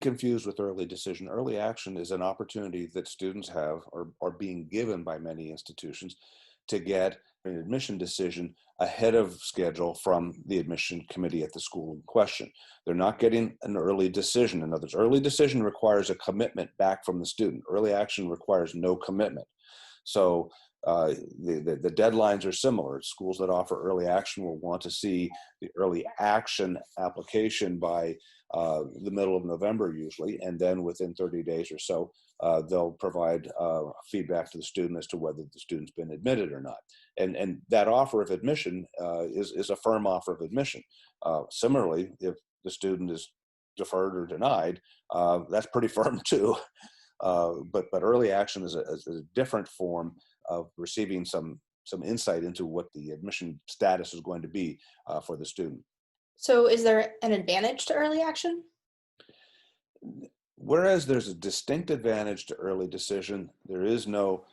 confused with early decision. Early action is an opportunity that students have or are being given by many institutions to get an admission decision ahead of schedule from the admission committee at the school in question. They're not getting an early decision. In other words, early decision requires a commitment back from the student. Early action requires no commitment. So the deadlines are similar. Schools that offer early action will want to see the early action application by the middle of November usually, and then within 30 days or so, they'll provide feedback to the student as to whether the student's been admitted or not. And that offer of admission is a firm offer of admission. Similarly, if the student is deferred or denied, that's pretty firm too. But early action is a different form of receiving some insight into what the admission status is going to be for the student. So is there an advantage to early action? Whereas there's a distinct advantage to early decision, there is no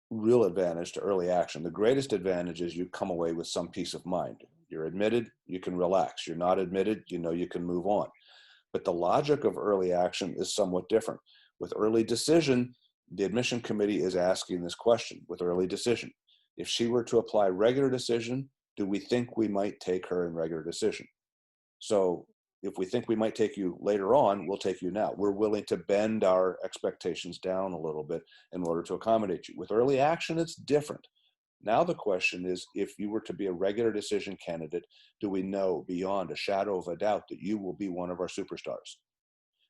real advantage to early action. The greatest advantage is you come away with some peace of mind. You're admitted, you can relax. You're not admitted, you know you can move on. But the logic of early action is somewhat different. With early decision, the admission committee is asking this question with early decision. If she were to apply regular decision, do we think we might take her in regular decision? So if we think we might take you later on, we'll take you now. We're willing to bend our expectations down a little bit in order to accommodate you. With early action, it's different. Now the question is, if you were to be a regular decision candidate, do we know beyond a shadow of a doubt that you will be one of our superstars?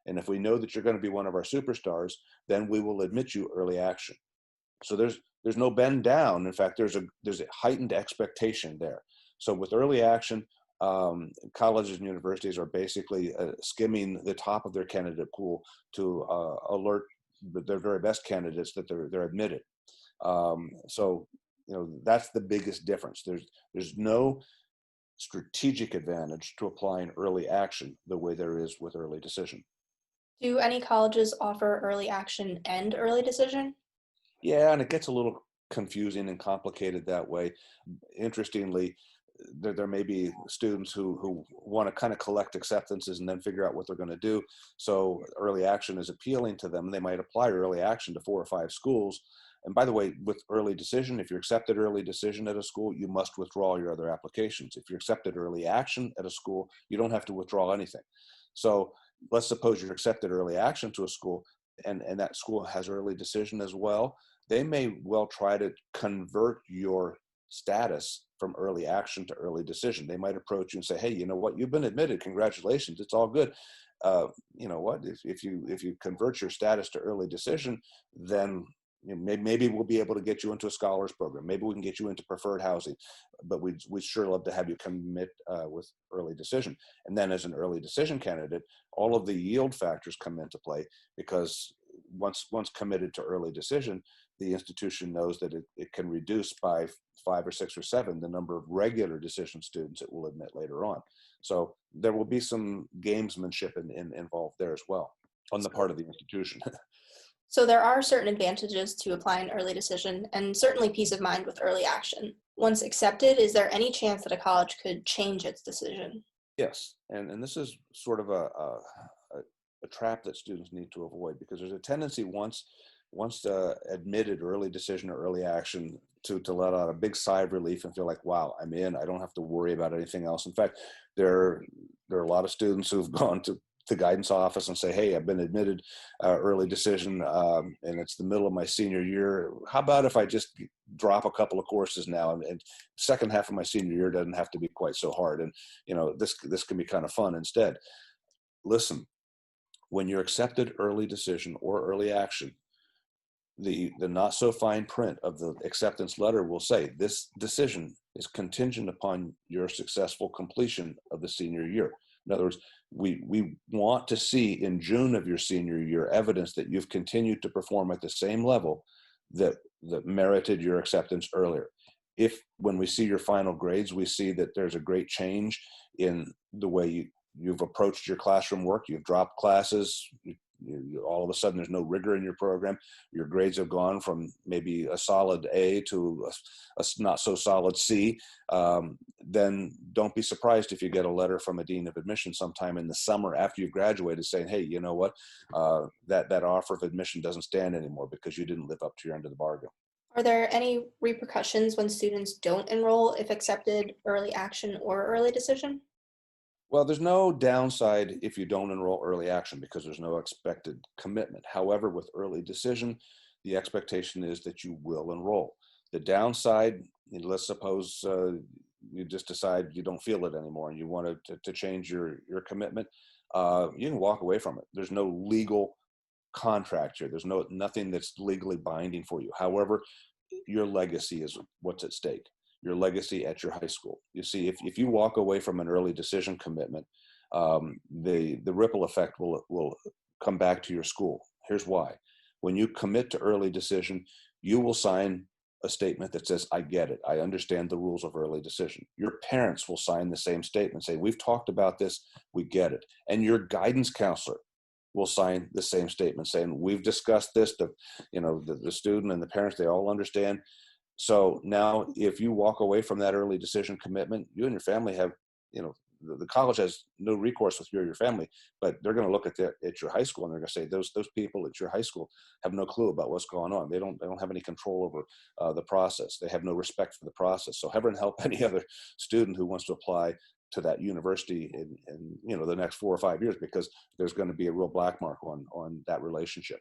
And if we know that you're going to be one of our superstars, then we will admit you early action. So there's no bend down. In fact, there's a heightened expectation there. So with early action, colleges and universities are basically skimming the top of their candidate pool to alert their very best candidates that they're admitted. So that's the biggest difference. There's no strategic advantage to applying early action the way there is with early decision. Do any colleges offer early action and early decision? Yeah, and it gets a little confusing and complicated that way. Interestingly, there may be students who want to kind of collect acceptances and then figure out what they're going to do. So early action is appealing to them, and they might apply early action to 4 or 5 schools. And by the way, with early decision, if you're accepted early decision at a school, you must withdraw your other applications. If you're accepted early action at a school, you don't have to withdraw anything. So let's suppose you're accepted early action to a school, and that school has early decision as well. They may well try to convert your status from early action to early decision. They might approach you and say, hey, you know what, you've been admitted, congratulations, it's all good. You know what, if you convert your status to early decision, then maybe we'll be able to get you into a scholars program. Maybe we can get you into preferred housing, but we'd sure love to have you commit with early decision. And then as an early decision candidate, all of the yield factors come into play, because once committed to early decision, the institution knows that it can reduce by 5 or 6 or 7 the number of regular decision students it will admit later on. So there will be some gamesmanship involved there as well on the part of the institution. So there are certain advantages to applying early decision and certainly peace of mind with early action. Once accepted, is there any chance that a college could change its decision? Yes, and this is sort of a trap that students need to avoid, because there's a tendency once admitted early decision or early action to let out a big sigh of relief and feel like, wow, I'm in. I don't have to worry about anything else. In fact, there are a lot of students who've gone to the guidance office and say, hey, I've been admitted early decision, and it's the middle of my senior year. How about if I just drop a couple of courses now, and second half of my senior year doesn't have to be quite so hard, and this can be kind of fun instead. Listen, when you're accepted early decision or early action, the not so fine print of the acceptance letter will say this decision is contingent upon your successful completion of the senior year. In other words, we want to see in June of your senior year evidence that you've continued to perform at the same level that merited your acceptance earlier. If when we see your final grades, we see that there's a great change in the way you've approached your classroom work, you've dropped classes, all of a sudden there's no rigor in your program. Your grades have gone from maybe a solid A to a not so solid C. Then don't be surprised if you get a letter from a dean of admission sometime in the summer after you've graduated saying, hey, you know what, that offer of admission doesn't stand anymore because you didn't live up to your end of the bargain. Are there any repercussions when students don't enroll if accepted early action or early decision? Well, there's no downside if you don't enroll early action because there's no expected commitment. However, with early decision, the expectation is that you will enroll. The downside, let's suppose you just decide you don't feel it anymore and you want to change your commitment, you can walk away from it. There's no legal contract here. There's nothing that's legally binding for you. However, your legacy is what's at stake. Your legacy at your high school. You see, if you walk away from an early decision commitment, the ripple effect will come back to your school. Here's why. When you commit to early decision, you will sign a statement that says, I get it. I understand the rules of early decision. Your parents will sign the same statement, say, we've talked about this, we get it. And your guidance counselor will sign the same statement saying, we've discussed this, the student and the parents, they all understand. So now if you walk away from that early decision commitment, you and your family have, the college has no recourse with you or your family, but they're going to look at your high school and they're going to say those people at your high school have no clue about what's going on. They don't have any control over the process. They have no respect for the process. So heaven help any other student who wants to apply to that university in the next 4 or 5 years, because there's going to be a real black mark on that relationship.